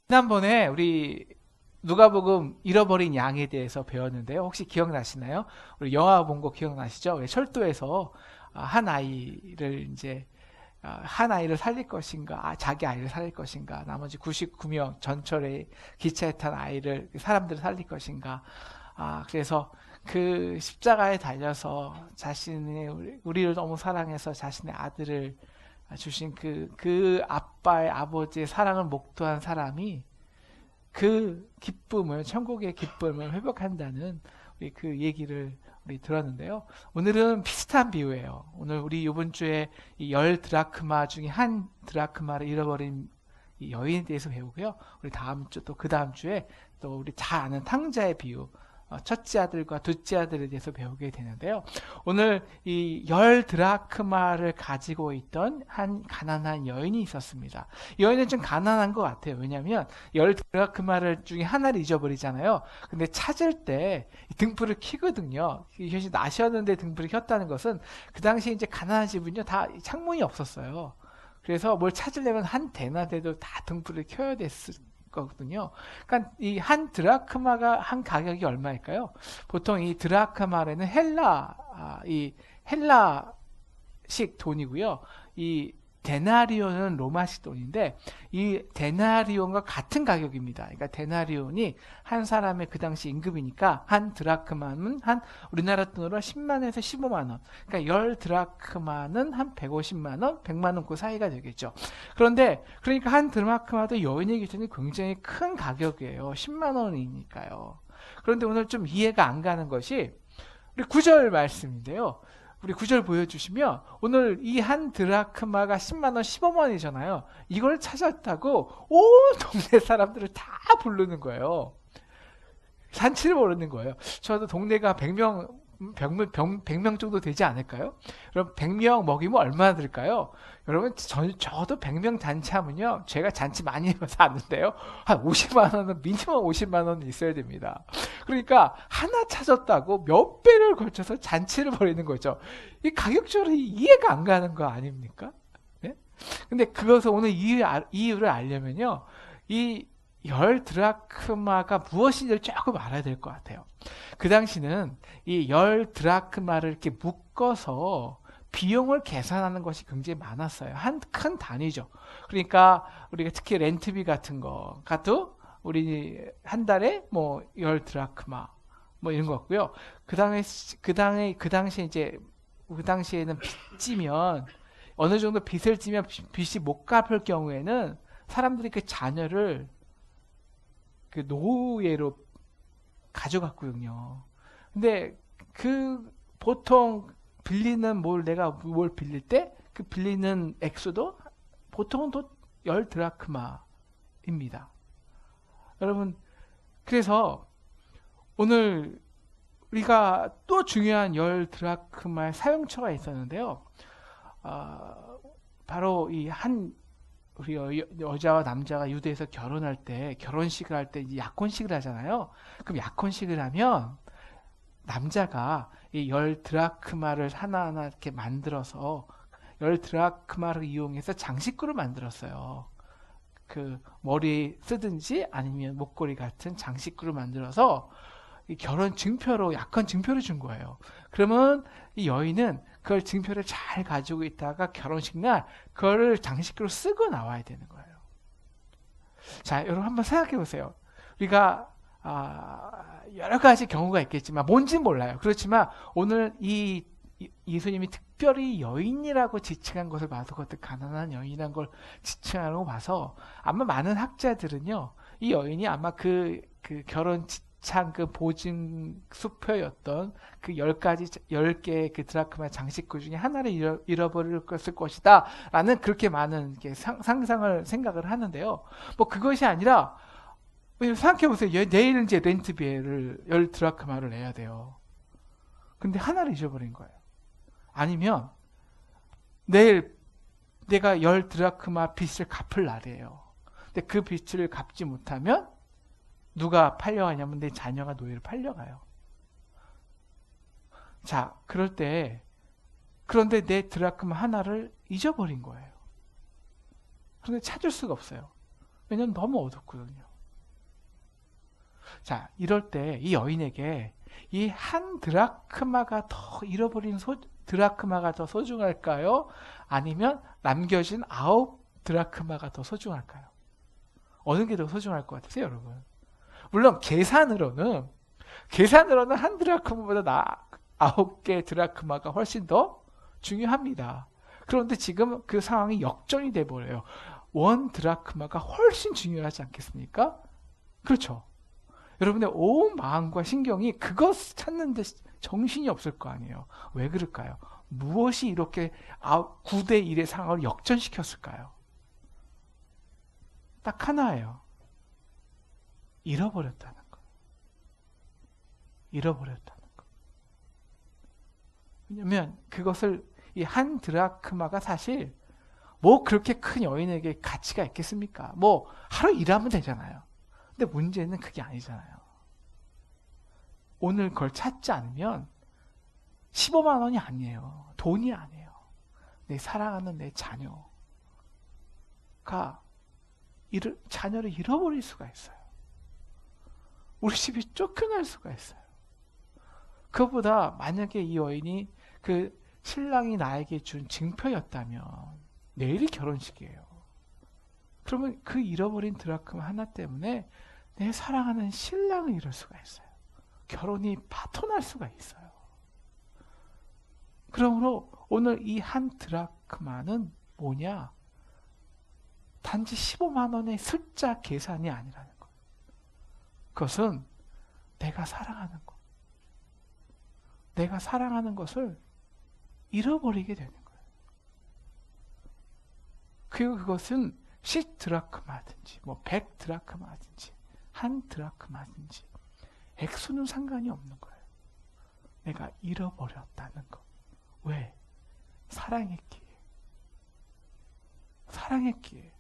지난번에 우리 누가복음 잃어버린 양에 대해서 배웠는데요. 혹시 기억나시나요? 우리 영화 본 거 기억나시죠? 왜 철도에서 한 아이를 이제 한 아이를 살릴 것인가, 자기 아이를 살릴 것인가, 나머지 99명 전철에 기차에 탄 아이를 사람들을 살릴 것인가. 그래서 그 십자가에 달려서 자신의 우리를 너무 사랑해서 자신의 아들을 주신 그 아빠의 아버지의 사랑을 목도한 사람이 그 기쁨을, 천국의 기쁨을 회복한다는 우리 그 얘기를 우리 들었는데요. 오늘은 비슷한 비유예요. 오늘 우리 이번 주에 이 10드라크마 중에 한 드라크마를 잃어버린 이 여인에 대해서 배우고요. 우리 다음 주 또 그 다음 주에 또 우리 잘 아는 탕자의 비유, 첫째 아들과 둘째 아들에 대해서 배우게 되는데요. 오늘 이 10드라크마를 가지고 있던 한 가난한 여인이 있었습니다. 이 여인은 좀 가난한 것 같아요. 왜냐하면 10드라크마를 중에 하나를 잊어버리잖아요. 근데 찾을 때 등불을 켜거든요. 이것이 낮이었는데 등불을 켰다는 것은 그 당시에 이제 가난한 집은요, 다 창문이 없었어요. 그래서 뭘 찾으려면 한 대나 돼도 다 등불을 켜야 됐을 거거든요. 그러니까 이 한 드라크마가 한 가격이 얼마일까요? 보통 이 드라크마는 이 헬라식 돈이고요. 이 데나리온은 로마식 돈인데 이 데나리온과 같은 가격입니다. 그러니까 데나리온이 한 사람의 그 당시 임금이니까 한 드라크마는 한 우리나라 돈으로 10만에서 15만 원. 그러니까 10드라크마는 한 150만 원, 100만 원 그 사이가 되겠죠. 그런데 그러니까 한 드라크마도 여인의 기준이 굉장히 큰 가격이에요. 10만 원이니까요. 그런데 오늘 좀 이해가 안 가는 것이 우리 9절 말씀인데요. 우리 9절 보여주시면 오늘 이 한 드라크마가 10만원, 15만원이잖아요. 이걸 찾았다고 온 동네 사람들을 다 부르는 거예요. 잔치를 벌이는 거예요. 저도 동네가 100명 정도 되지 않을까요? 그럼 100명 먹이면 얼마나 들까요? 여러분, 저도 100명 잔치하면요, 제가 잔치 많이 해서 아는데요, 한 50만 원은, 미니멈 50만 원은 있어야 됩니다. 그러니까 하나 찾았다고 몇 배를 걸쳐서 잔치를 벌이는 거죠. 이 가격적으로 이해가 안 가는 거 아닙니까? 네? 근데 그것을 오늘 이유를 알려면요, 이 10드라크마가 무엇인지를 조금 알아야 될 것 같아요. 그 당시는 이 10드라크마를 이렇게 묶어서 비용을 계산하는 것이 굉장히 많았어요. 한 큰 단위죠. 그러니까 우리가 특히 렌트비 같은 거 가도 우리 한 달에 뭐 10드라크마 뭐 이런 거 같고요. 그 당시에 이제 그 당시에는 빚지면 어느 정도 빚을 지면 빚이 못 갚을 경우에는 사람들이 그 자녀를 그 노예로 가져갔거든요. 근데 그 보통 내가 뭘 빌릴 때 그 빌리는 액수도 보통은 또 10드라크마입니다. 여러분, 그래서 오늘 우리가 또 중요한 10드라크마의 사용처가 있었는데요. 바로 우리 여자와 남자가 유대에서 결혼할 때, 결혼식을 할 때 약혼식을 하잖아요. 그럼 약혼식을 하면 남자가 이 10드라크마를 하나하나 이렇게 만들어서 10드라크마를 이용해서 장식구를 만들었어요. 그 머리 쓰든지 아니면 목걸이 같은 장식구를 만들어서 이 결혼 증표로, 약혼 증표를 준 거예요. 그러면 이 여인은 그걸 증표를 잘 가지고 있다가 결혼식 날 그거를 장식구로 쓰고 나와야 되는 거예요. 자, 여러분 한번 생각해 보세요. 우리가 여러 가지 경우가 있겠지만 뭔지는 몰라요. 그렇지만 오늘 예수님이 특별히 여인이라고 지칭한 것을 봐서, 그것도 가난한 여인이라는 걸 지칭하는 거 봐서 아마 많은 학자들은요, 이 여인이 아마 그 결혼 참 그 보증 수표였던 그 10개의 그 드라크마 장식구 중에 하나를 잃어버릴 것이다 라는 그렇게 많은 생각을 하는데요. 뭐 그것이 아니라 생각해보세요. 내일 이제 렌트비를 10드라크마를 내야 돼요. 근데 하나를 잊어버린 거예요. 아니면 내일 내가 10드라크마 빚을 갚을 날이에요. 근데 그 빚을 갚지 못하면 누가 팔려가냐면 내 자녀가 노예로 팔려가요. 자, 그럴 때 그런데 내 드라크마 하나를 잊어버린 거예요. 그런데 찾을 수가 없어요. 왜냐면 너무 어둡거든요. 자, 이럴 때 이 여인에게 이 한 드라크마가 더 잃어버린 드라크마가 더 소중할까요? 아니면 남겨진 9 드라크마가 더 소중할까요? 어느 게 더 소중할 것 같으세요, 여러분? 물론 계산으로는 한 드라크마보다 9개 드라크마가 훨씬 더 중요합니다. 그런데 지금 그 상황이 역전이 돼버려요. 1 드라크마가 훨씬 중요하지 않겠습니까? 그렇죠. 여러분의 온 마음과 신경이 그것 찾는데 정신이 없을 거 아니에요. 왜 그럴까요? 무엇이 이렇게 9대 1의 상황을 역전시켰을까요? 딱 하나예요. 잃어버렸다는 거. 잃어버렸다는 거. 왜냐면 그것을 이 한 드라크마가 사실 뭐 그렇게 큰 여인에게 가치가 있겠습니까? 뭐 하루 일하면 되잖아요. 근데 문제는 그게 아니잖아요. 오늘 그걸 찾지 않으면 15만 원이 아니에요. 돈이 아니에요. 내 사랑하는 내 자녀가 자녀를 잃어버릴 수가 있어요. 우리 집이 쫓겨날 수가 있어요. 그것보다 만약에 이 여인이 그 신랑이 나에게 준 증표였다면 내일이 결혼식이에요. 그러면 그 잃어버린 드라크마 하나 때문에 내 사랑하는 신랑을 잃을 수가 있어요. 결혼이 파토날 수가 있어요. 그러므로 오늘 이 한 드라크마는 뭐냐? 단지 15만 원의 숫자 계산이 아니라는 거예요. 그것은 내가 사랑하는 것. 내가 사랑하는 것을 잃어버리게 되는 거예요. 그리고 그것은 10 드라크마든지 뭐 100 드라크마든지 1 드라크마든지 액수는 상관이 없는 거예요. 내가 잃어버렸다는 것. 왜? 사랑했기에. 사랑했기에.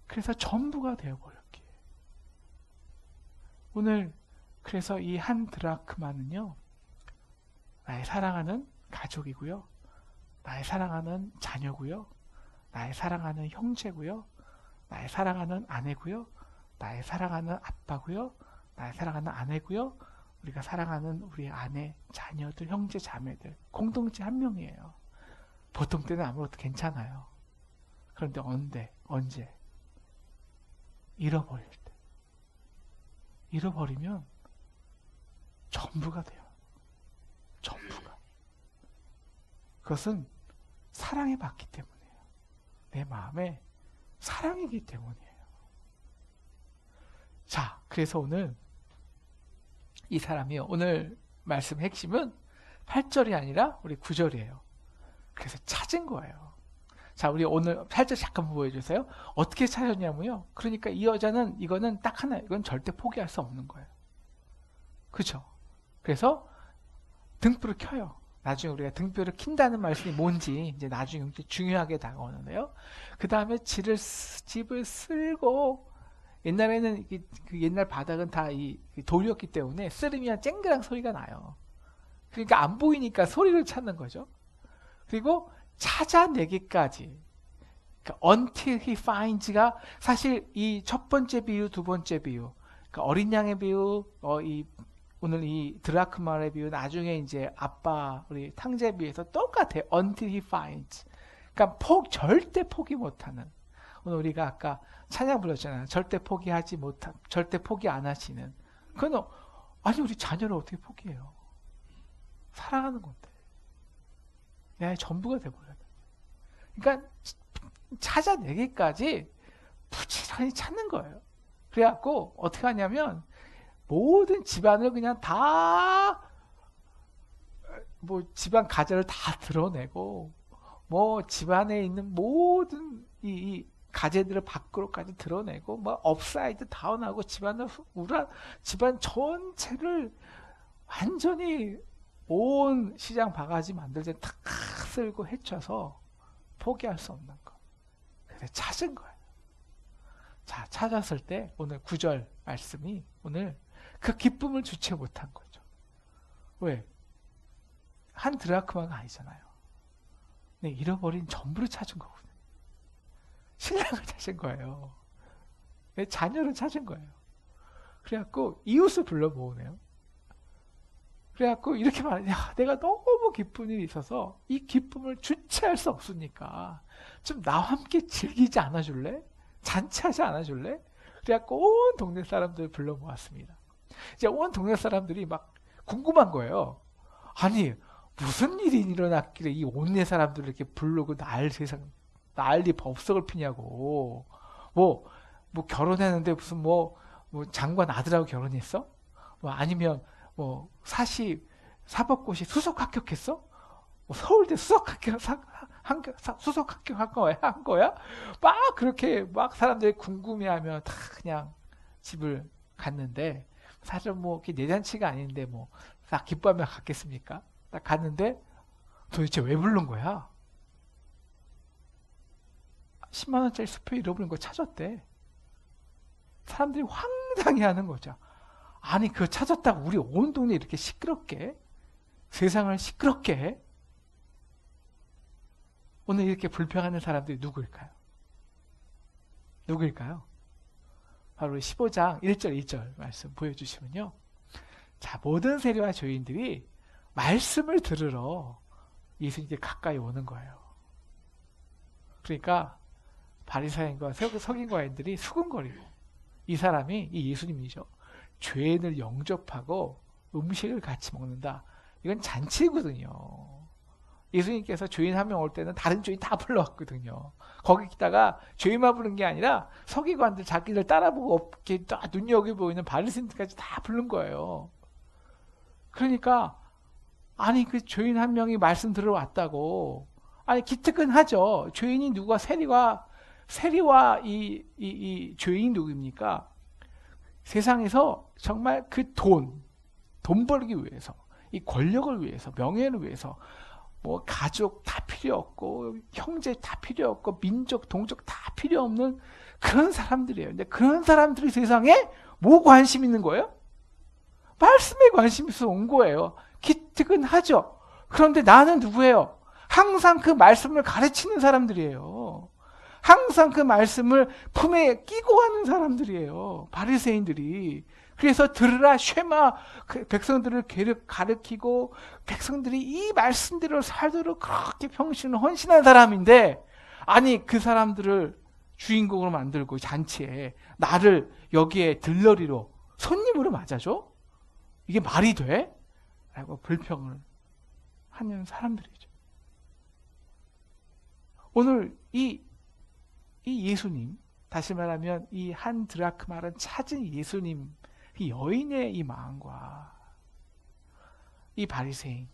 그래서 전부가 되어버렸기에. 오늘 그래서 이 한 드라크마는요, 나의 사랑하는 가족이고요, 나의 사랑하는 자녀고요, 나의 사랑하는 형제고요, 나의 사랑하는 아내고요, 나의 사랑하는 아빠고요, 나의 사랑하는 아내고요, 우리가 사랑하는 우리 아내, 자녀들, 형제, 자매들, 공동체 한 명이에요. 보통 때는 아무것도 괜찮아요. 그런데 언제? 잃어버릴 때. 잃어버리면 전부가 돼요. 전부가. 그것은 사랑에 받기 때문이에요. 내 마음에 사랑이기 때문이에요. 자, 그래서 오늘 이 사람이요, 오늘 말씀 핵심은 8절이 아니라 우리 9절이에요. 그래서 찾은 거예요. 자, 우리 오늘 8절 잠깐 보여주세요. 어떻게 찾았냐면요, 그러니까 이 여자는 이거는 딱 하나, 이건 절대 포기할 수 없는 거예요. 그렇죠? 그래서 등불을 켜요. 나중에 우리가 등불을 킨다는 말씀이 뭔지 이제 나중에 중요하게 다가오는데요. 그 다음에 집을 쓸고, 옛날에는 그 옛날 바닥은 다 이 돌이었기 때문에 쓰르면 쨍그랑 소리가 나요. 그러니까 안 보이니까 소리를 찾는 거죠. 그리고 찾아내기까지, 그러니까 until he finds가 사실 이 첫 번째 비유, 두 번째 비유, 그러니까 어린 양의 비유, 오늘 이 드라크마의 비유, 나중에 이제 아빠 우리 탕제 비유에서 똑같아요. until he finds. 그러니까 절대 포기 못하는. 오늘 우리가 아까 찬양 불렀잖아요. 절대 포기 안 하시는. 그건 아니 우리 자녀를 어떻게 포기해요? 사랑하는 건데. 내 전부가 돼버려요. 그러니까 찾아내기까지 부지런히 찾는 거예요. 그래갖고 어떻게 하냐면 모든 집안을 그냥 다 뭐 집안 가전을 다 드러내고 뭐 집안에 있는 모든 이 가재들을 밖으로까지 드러내고 뭐 업사이드 다운하고 집안 전체를 완전히 온 시장 바가지 만들 때 탁 쓸고 헤쳐서 포기할 수 없는 거. 그래서 찾은 거예요. 자, 찾았을 때 오늘 9절 말씀이 오늘 그 기쁨을 주체 못한 거죠. 왜? 한 드라크마가 아니잖아요. 네, 잃어버린 전부를 찾은 거거든요. 신랑을 찾은 거예요. 네, 자녀를 찾은 거예요. 그래갖고 이웃을 불러 모으네요. 그래갖고 이렇게 말해, 야, 내가 너무 기쁜 일이 있어서 이 기쁨을 주체할 수 없으니까 좀 나와 함께 즐기지 않아줄래? 잔치하지 않아줄래? 그래갖고 온 동네 사람들 불러 모았습니다. 이제 온 동네 사람들이 막 궁금한 거예요. 아니, 무슨 일이 일어났길래 이 온네 사람들을 이렇게 부르고 난리 법석을 피냐고. 뭐 결혼했는데 무슨 뭐 장관 아들하고 결혼했어? 뭐 아니면 뭐 사법고시 수석 합격했어? 뭐 서울대 수석 한 거야? 막 그렇게 막 사람들이 궁금해하면 다 그냥 집을 갔는데, 사실은 뭐 내 잔치가 아닌데 뭐 딱 기뻐하며 갔겠습니까? 딱 갔는데 도대체 왜 부른 거야? 10만 원짜리 수표 잃어버린 거 찾았대. 사람들이 황당해하는 거죠. 아니, 그거 찾았다고 우리 온 동네 이렇게 시끄럽게, 세상을 시끄럽게 해? 오늘 이렇게 불평하는 사람들이 누구일까요? 바로 15장 1절 2절 말씀 보여주시면요. 자, 모든 세리와 죄인들이 말씀을 들으러 예수님께 가까이 오는 거예요. 그러니까 바리사인과 서기관들이 수군거리고, 이 사람이, 이 예수님이죠, 죄인을 영접하고 음식을 같이 먹는다. 이건 잔치거든요. 예수님께서 죄인 한 명 올 때는 다른 죄인 다 불러왔거든요. 거기다가 죄인만 부른 게 아니라 서기관들, 자기들 따라보고 이렇게 눈여겨보고 있는 바리새인들까지 다 부른 거예요. 그러니까 아니, 그 죄인 한 명이 말씀 들어왔다고, 아니 기특은하죠. 죄인이 누가, 세리와 이 죄인이 누구입니까? 세상에서 정말 그 돈 벌기 위해서, 이 권력을 위해서, 명예를 위해서, 뭐 가족 다 필요 없고, 형제 다 필요 없고, 민족, 동족 다 필요 없는 그런 사람들이에요. 근데 그런 사람들이 세상에 뭐 관심 있는 거예요? 말씀에 관심 있어서 온 거예요. 기특은하죠. 그런데 나는 누구예요? 항상 그 말씀을 가르치는 사람들이에요. 항상 그 말씀을 품에 끼고 가는 사람들이에요. 바리새인들이. 그래서 들으라 쉐마, 그 백성들을 가르치고 백성들이 이 말씀대로 살도록 그렇게 평신을 헌신한 사람인데, 아니 그 사람들을 주인공으로 만들고 잔치에 나를 여기에 들러리로, 손님으로 맞아줘? 이게 말이 돼? 라고 불평을 하는 사람들이죠. 오늘 이 예수님, 다시 말하면 이 한 드라크마를 찾은 예수님, 이 여인의 이 마음과 이 바리새인,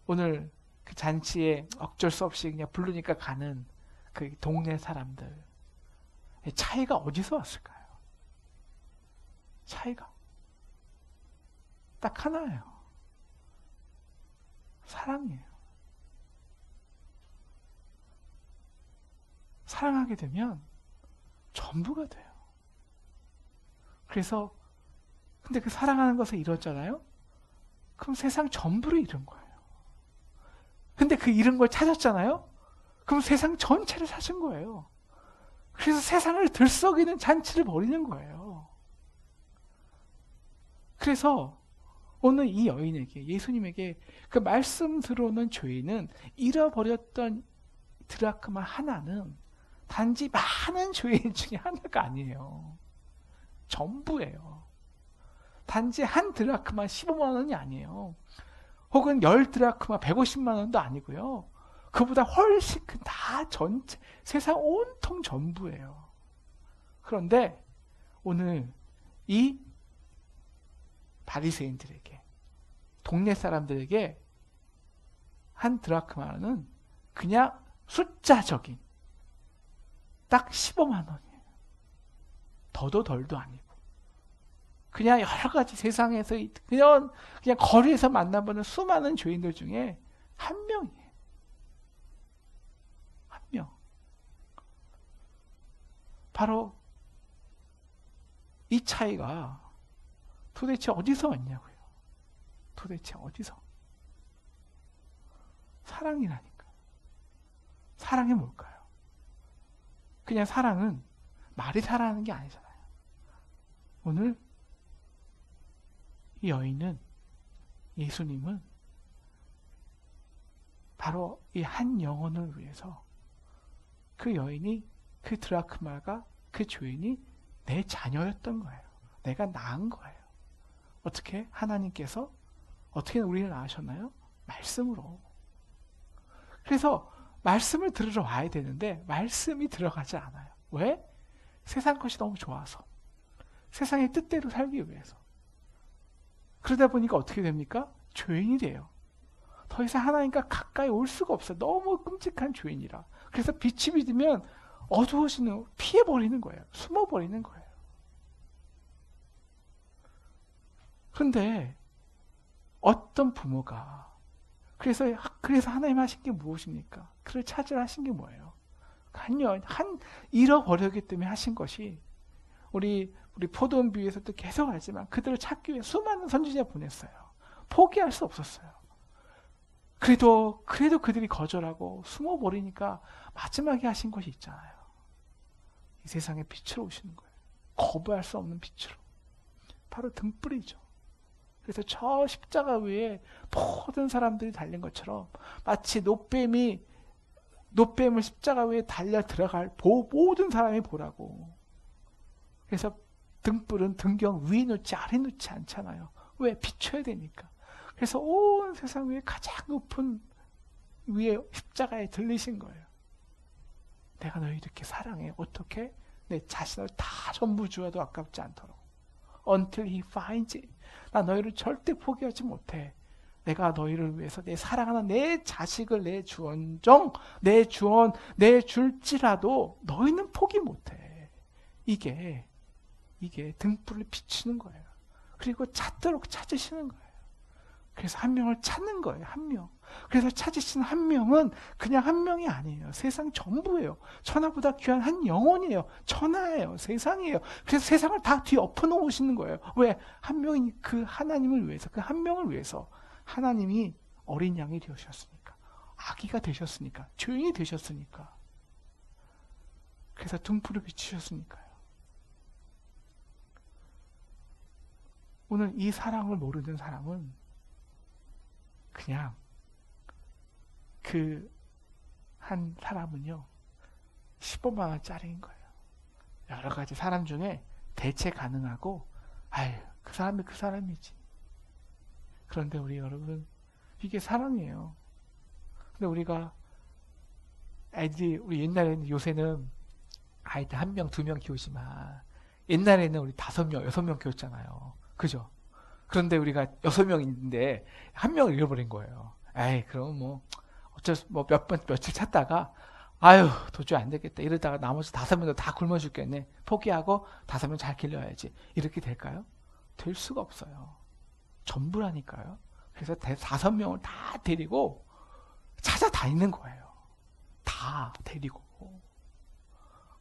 오늘 그 잔치에 어쩔 수 없이 그냥 부르니까 가는 그 동네 사람들, 차이가 어디서 왔을까요? 차이가 딱 하나예요. 사랑이에요. 사랑하게 되면 전부가 돼요. 그래서 근데 그 사랑하는 것을 잃었잖아요. 그럼 세상 전부를 잃은 거예요. 근데 그 잃은 걸 찾았잖아요. 그럼 세상 전체를 찾은 거예요. 그래서 세상을 들썩이는 잔치를 벌이는 거예요. 그래서 오늘 이 여인에게, 예수님에게 그 말씀 들어오는 죄인은 잃어버렸던 드라크마 하나는 단지 많은 죄인 중에 하나가 아니에요. 전부예요. 단지 한 드라크마 15만 원이 아니에요. 혹은 10드라크마 150만 원도 아니고요. 그보다 훨씬 큰, 다 전체, 세상 온통 전부예요. 그런데 오늘 이 바리새인들에게, 동네 사람들에게 한 드라크마는 그냥 숫자적인 딱 15만 원이에요. 더도 덜도 아니고, 그냥 여러 가지 세상에서 그냥 거리에서 만나보는 수많은 죄인들 중에 한 명이에요. 한 명. 바로 이 차이가 도대체 어디서 왔냐고요. 도대체 어디서? 사랑이라니까. 사랑이 뭘까요? 그냥 사랑은 말이 사랑하는 게 아니잖아요. 오늘 이 여인은, 예수님은 바로 이 한 영혼을 위해서, 그 여인이, 그 드라크마가, 그 죄인이 내 자녀였던 거예요. 내가 낳은 거예요. 어떻게? 하나님께서 어떻게 우리를 낳으셨나요? 말씀으로. 그래서 말씀을 들으러 와야 되는데 말씀이 들어가지 않아요. 왜? 세상 것이 너무 좋아서, 세상의 뜻대로 살기 위해서. 그러다 보니까 어떻게 됩니까? 죄인이 돼요. 더 이상 하나님과 가까이 올 수가 없어요. 너무 끔찍한 죄인이라. 그래서 빛이 비으면 어두워지는, 피해버리는 거예요. 숨어버리는 거예요. 그런데 어떤 부모가, 그래서 하나님 하신 게 무엇입니까? 그를 찾으라 하신 게 뭐예요? 잃어버렸기 때문에 하신 것이, 우리 포도원 비유에서도 계속 알지만 그들을 찾기 위해 수많은 선지자 보냈어요. 포기할 수 없었어요. 그래도 그들이 거절하고 숨어버리니까 마지막에 하신 것이 있잖아요. 이 세상에 빛으로 오시는 거예요. 거부할 수 없는 빛으로. 바로 등불이죠. 그래서 저 십자가 위에 모든 사람들이 달린 것처럼, 마치 노뱀을 십자가 위에 달려 들어갈 모든 사람이 보라고. 그래서 등불은 등경 위에 놓지 아래 놓지 않잖아요. 왜? 비춰야 되니까. 그래서 온 세상 위에 가장 높은 위에 십자가에 들리신 거예요. 내가 너희 이렇게 사랑해. 어떻게? 내 자신을 다 전부 주어도 아깝지 않도록. Until he finds it. 나 너희를 절대 포기하지 못해. 내가 너희를 위해서 내 사랑하는 내 자식을 내줄지라도 너희는 포기 못해. 이게 등불을 비추는 거예요. 그리고 찾도록 찾으시는 거예요. 그래서 한 명을 찾는 거예요. 한 명. 그래서 찾으신 한 명은 그냥 한 명이 아니에요. 세상 전부예요. 천하보다 귀한 한 영혼이에요. 천하예요. 세상이에요. 그래서 세상을 다 뒤엎어 놓으시는 거예요. 왜? 한 명이 그 하나님을 위해서, 그 한 명을 위해서 하나님이 어린 양이 되셨으니까, 아기가 되셨으니까, 죄인이 되셨으니까, 그래서 등불을 비추셨으니까요. 오늘 이 사랑을 모르는 사람은 그냥 그 한 사람은요 15만 원짜리인 거예요. 여러 가지 사람 중에 대체 가능하고, 아유 그 사람이 그 사람이지. 그런데 우리 여러분, 이게 사랑이에요. 근데 우리가 우리 옛날에는, 요새는 아이들 1명, 2명 키우지만 옛날에는 우리 5명, 6명 키웠잖아요. 그죠? 그런데 우리가 6명 있는데 1명을 잃어버린 거예요. 에이, 그럼 며칠 찾다가, 아유, 도저히 안 되겠다. 이러다가 나머지 5명도 다 굶어 죽겠네. 포기하고 5명 잘 길러야지. 이렇게 될까요? 될 수가 없어요. 전부라니까요. 그래서 5명을 다 데리고 찾아다니는 거예요. 다 데리고.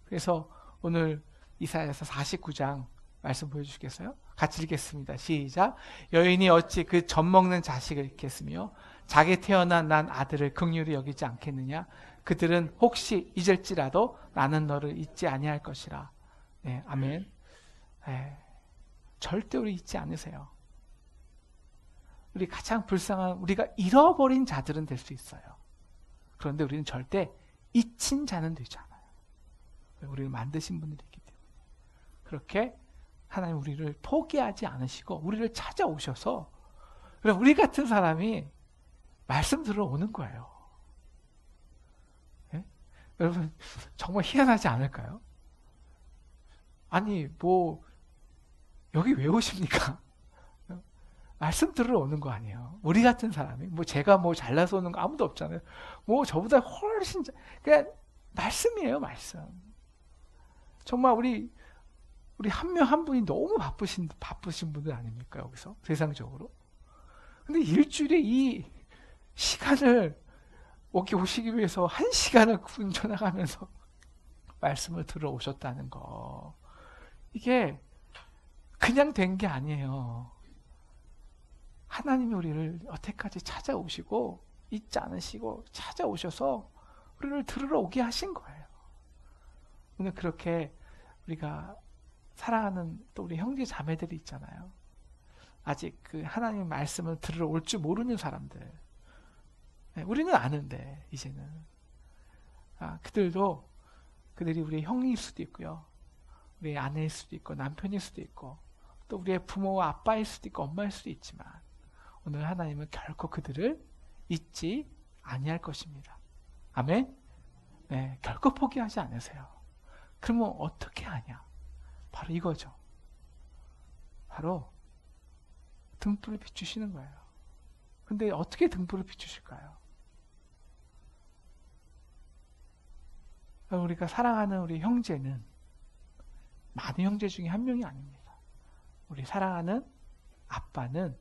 그래서 오늘 이사야서 49장 말씀 보여주시겠어요? 같이 읽겠습니다. 시작. 여인이 어찌 그 젖먹는 자식을 잊겠으며 자기 태어난 난 아들을 긍휼히 여기지 않겠느냐? 그들은 혹시 잊을지라도 나는 너를 잊지 아니할 것이라. 네, 아멘. 네, 절대 우리 잊지 않으세요. 우리 가장 불쌍한, 우리가 잃어버린 자들은 될 수 있어요. 그런데 우리는 절대 잊힌 자는 되지 않아요. 우리를 만드신 분들이 있기 때문에. 그렇게 하나님 우리를 포기하지 않으시고 우리를 찾아오셔서, 우리 같은 사람이 말씀 들어오는 거예요. 네? 여러분 정말 희한하지 않을까요? 아니 여기 왜 오십니까? 말씀 들으러 오는 거 아니에요. 우리 같은 사람이, 제가 잘나서 오는 거 아무도 없잖아요. 저보다 훨씬, 그냥 말씀이에요, 말씀. 정말 우리 한 명 한 분이 너무 바쁘신 분들 아닙니까, 여기서? 세상적으로. 근데 일주일에 이 시간을, 여기 오시기 위해서 1시간을 운전해가면서 말씀을 들어오셨다는 거. 이게 그냥 된 게 아니에요. 하나님이 우리를 여태까지 찾아오시고, 잊지 않으시고, 찾아오셔서 우리를 들으러 오게 하신 거예요. 오늘 그렇게 우리가 사랑하는 또 우리 형제 자매들이 있잖아요. 아직 그 하나님의 말씀을 들으러 올 줄 모르는 사람들. 우리는 아는데 이제는 그들이 우리의 형일 수도 있고요. 우리의 아내일 수도 있고 남편일 수도 있고 또 우리의 부모와 아빠일 수도 있고 엄마일 수도 있지만 오늘 하나님은 결코 그들을 잊지 아니할 것입니다. 아멘? 네, 결코 포기하지 않으세요. 그러면 어떻게 하냐? 바로 이거죠. 바로 등불을 비추시는 거예요. 근데 어떻게 등불을 비추실까요? 우리가 사랑하는 우리 형제는 많은 형제 중에 한 명이 아닙니다. 우리 사랑하는 아빠는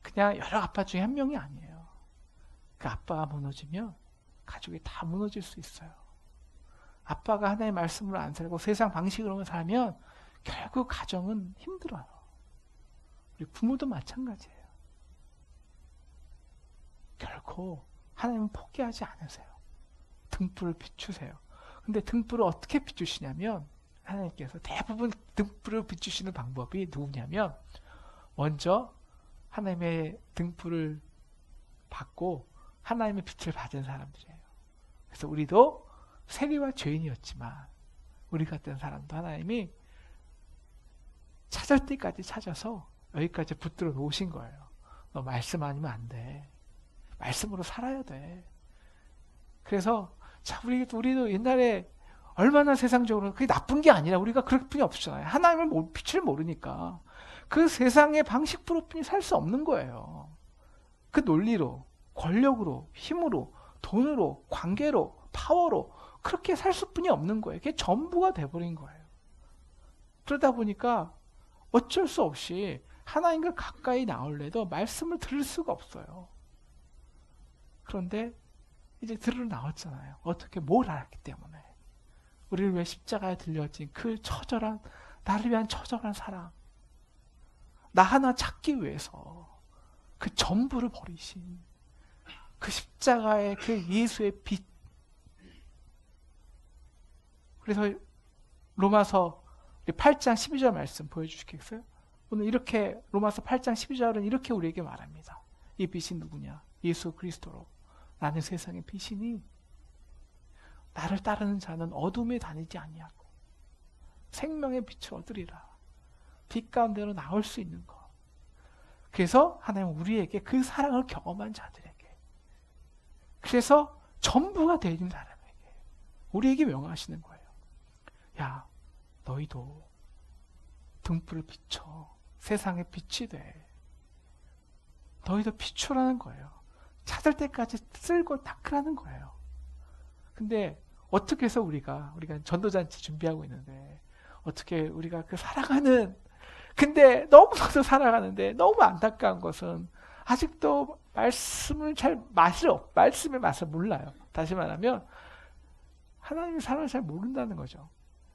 그냥 여러 아빠 중에 한 명이 아니에요. 그 아빠가 무너지면 가족이 다 무너질 수 있어요. 아빠가 하나님의 말씀으로 안 살고 세상 방식으로만 살면 결국 가정은 힘들어요. 우리 부모도 마찬가지예요. 결코 하나님은 포기하지 않으세요. 등불을 비추세요. 근데 등불을 어떻게 비추시냐면 하나님께서 대부분 등불을 비추시는 방법이 누구냐면 먼저 하나님의 등불을 받고 하나님의 빛을 받은 사람들이에요. 그래서 우리도 세리와 죄인이었지만 우리 같은 사람도 하나님이 찾을 때까지 찾아서 여기까지 붙들어 놓으신 거예요. 너 말씀 아니면 안 돼. 말씀으로 살아야 돼. 그래서 자, 우리도 옛날에 얼마나 세상적으로 그게 나쁜 게 아니라 우리가 그럴 뿐이 없잖아요. 하나님을 빛을 모르니까 그 세상의 방식으로뿐이 살 수 없는 거예요. 그 논리로, 권력으로, 힘으로, 돈으로, 관계로, 파워로 그렇게 살 수뿐이 없는 거예요. 그게 전부가 돼버린 거예요. 그러다 보니까 어쩔 수 없이 하나님과 가까이 나올래도 말씀을 들을 수가 없어요. 그런데 이제 들으러 나왔잖아요. 어떻게 뭘 알았기 때문에. 우리를 위해 십자가에 들려진 그 처절한, 나를 위한 처절한 사랑. 나 하나 찾기 위해서 그 전부를 버리신 그 십자가의 그 예수의 빛. 그래서 로마서 8장 12절 말씀 보여주시겠어요? 오늘 이렇게 로마서 8장 12절은 이렇게 우리에게 말합니다. 이 빛이 누구냐? 예수 그리스도로. 나는 세상의 빛이니 나를 따르는 자는 어둠에 다니지 아니하고 생명의 빛을 얻으리라. 빛 가운데로 나올 수 있는 것. 그래서 하나님은 우리에게 그 사랑을 경험한 자들에게, 그래서 전부가 되는 사람에게 우리에게 명하시는 거예요. 야, 너희도 등불을 비춰 세상의 빛이 돼. 너희도 비추라는 거예요. 찾을 때까지 쓸고 닦으라는 거예요. 근데 어떻게 해서 우리가 전도잔치 준비하고 있는데 어떻게 우리가 그 사랑하는, 근데 너무나도 사랑하는데 너무 안타까운 것은 아직도 말씀의 맛을 몰라요. 다시 말하면 하나님의 사랑을 잘 모른다는 거죠.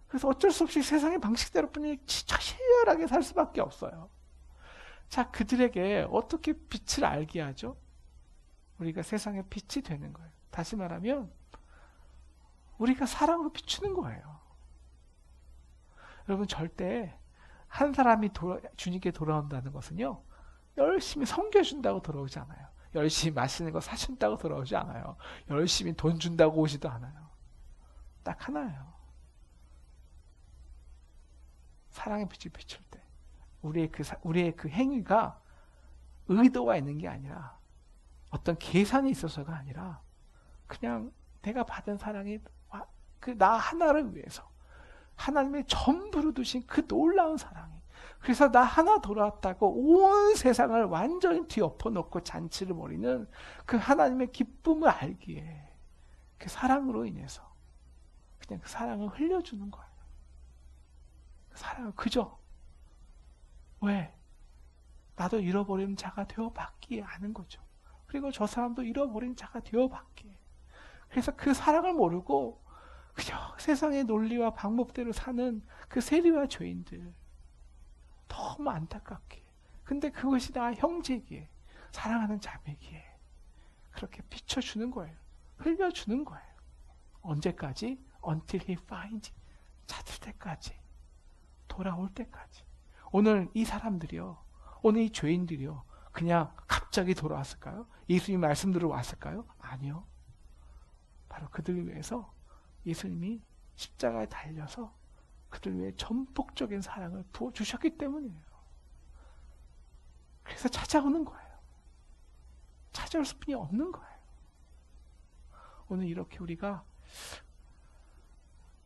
그래서 어쩔 수 없이 세상의 방식대로뿐이 진짜 치열하게 살 수밖에 없어요. 자, 그들에게 어떻게 빛을 알게 하죠? 우리가 세상의 빛이 되는 거예요. 다시 말하면 우리가 사랑으로 비추는 거예요. 여러분, 절대 한 사람이 주님께 돌아온다는 것은요, 열심히 섬겨준다고 돌아오지 않아요. 열심히 맛있는 거 사준다고 돌아오지 않아요. 열심히 돈 준다고 오지도 않아요. 딱 하나예요. 사랑의 빛을 비출 때 우리의 그 행위가 의도가 있는 게 아니라 어떤 계산이 있어서가 아니라 그냥 내가 받은 사랑이 그 나 하나를 위해서 하나님의 전부로 두신 그 놀라운 사랑이, 그래서 나 하나 돌아왔다고 온 세상을 완전히 뒤엎어놓고 잔치를 벌이는 그 하나님의 기쁨을 알기에 그 사랑으로 인해서 그냥 그 사랑을 흘려주는 거예요. 그 사랑을 그저 왜? 나도 잃어버린 자가 되어봤기에 아는 거죠. 그리고 저 사람도 잃어버린 자가 되어봤기에. 그래서 그 사랑을 모르고 그저 세상의 논리와 방법대로 사는 그 세리와 죄인들, 너무 안타깝게. 근데 그것이 나 형제기에, 사랑하는 자매기에 그렇게 비춰주는 거예요. 흘려주는 거예요. 언제까지? Until he finds. 찾을 때까지. 돌아올 때까지. 오늘 이 사람들이요. 오늘 이 죄인들이요. 그냥 갑자기 돌아왔을까요? 예수님 말씀 들어왔을까요? 아니요. 바로 그들 위해서 예수님이 십자가에 달려서 그들 위해 전폭적인 사랑을 부어주셨기 때문이에요. 그래서 찾아오는 거예요. 찾아올 수뿐이 없는 거예요. 오늘 이렇게 우리가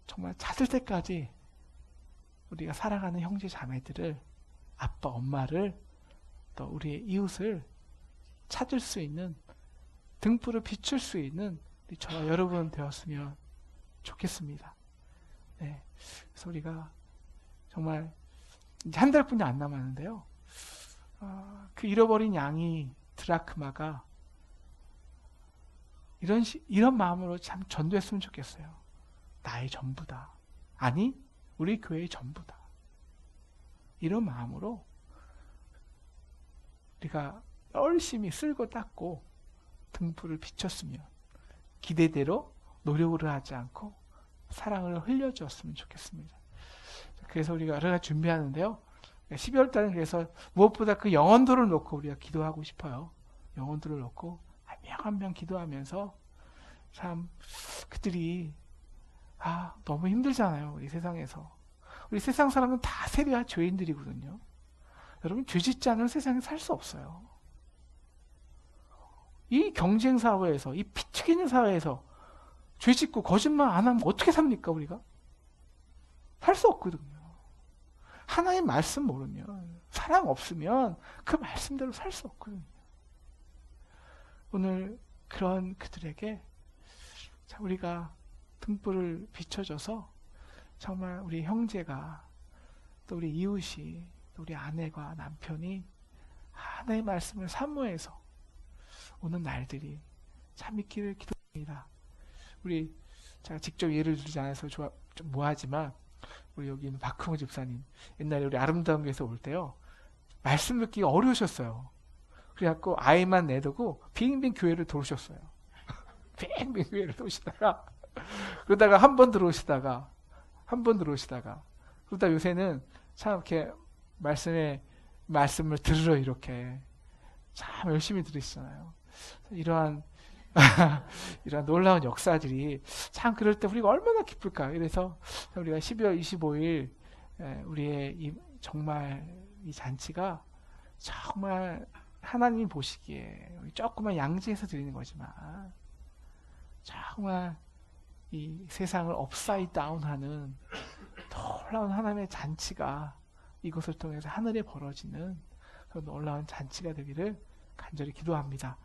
정말 찾을 때까지 우리가 사랑하는 형제 자매들을, 아빠 엄마를, 또 우리의 이웃을 찾을 수 있는, 등불을 비출 수 있는 저와 여러분 되었으면 좋겠습니다. 네, 그래서 우리가 정말 이제 한 달뿐이 안 남았는데요. 그 잃어버린 양이, 드라크마가 이런 마음으로 참 전도했으면 좋겠어요. 나의 전부다. 아니, 우리 교회의 전부다. 이런 마음으로 우리가 열심히 쓸고 닦고 등불을 비췄으면, 기대대로 노력을 하지 않고 사랑을 흘려주었으면 좋겠습니다. 그래서 우리가 여러 가지 준비하는데요. 12월 달은 그래서 무엇보다 그 영혼들을 놓고 우리가 기도하고 싶어요. 영혼들을 놓고 한 명 한 명 기도하면서 참 그들이 너무 힘들잖아요. 우리 세상에서. 우리 세상 사람은 다 세리와 죄인들이거든요. 여러분, 죄 짓지 않으면 세상에 살 수 없어요. 이 경쟁 사회에서, 이 피 튀기는 사회에서 죄 짓고 거짓말 안 하면 어떻게 삽니까, 우리가? 살 수 없거든요. 하나의 말씀 모르면, 사랑 없으면 그 말씀대로 살 수 없거든요. 오늘 그런 그들에게 우리가 등불을 비춰줘서 정말 우리 형제가, 또 우리 이웃이, 또 우리 아내가 남편이 하나의 말씀을 사모해서 오는 날들이 참 있기를 기도합니다. 우리 제가 직접 예를 들지 않아서 좀 뭐하지만, 우리 여기 있는 박흥호 집사님, 옛날에 우리 아름다운 교회에서 올 때요, 말씀 듣기가 어려우셨어요. 그래갖고 아이만 내두고 빙빙 교회를 도우셨어요. 빙빙 교회를 도우시다가, 그러다가 한 번 들어오시다가 그러다 요새는 참 이렇게 말씀을 들으러 이렇게 참 열심히 들으시잖아요. 이러한 놀라운 역사들이 참, 그럴 때 우리가 얼마나 기쁠까. 그래서 우리가 12월 25일 우리의 정말 이 잔치가 정말 하나님이 보시기에 조그만 양지에서 드리는 거지만 정말 이 세상을 업사이드 다운하는 놀라운 하나님의 잔치가 이것을 통해서 하늘에 벌어지는 그런 놀라운 잔치가 되기를 간절히 기도합니다.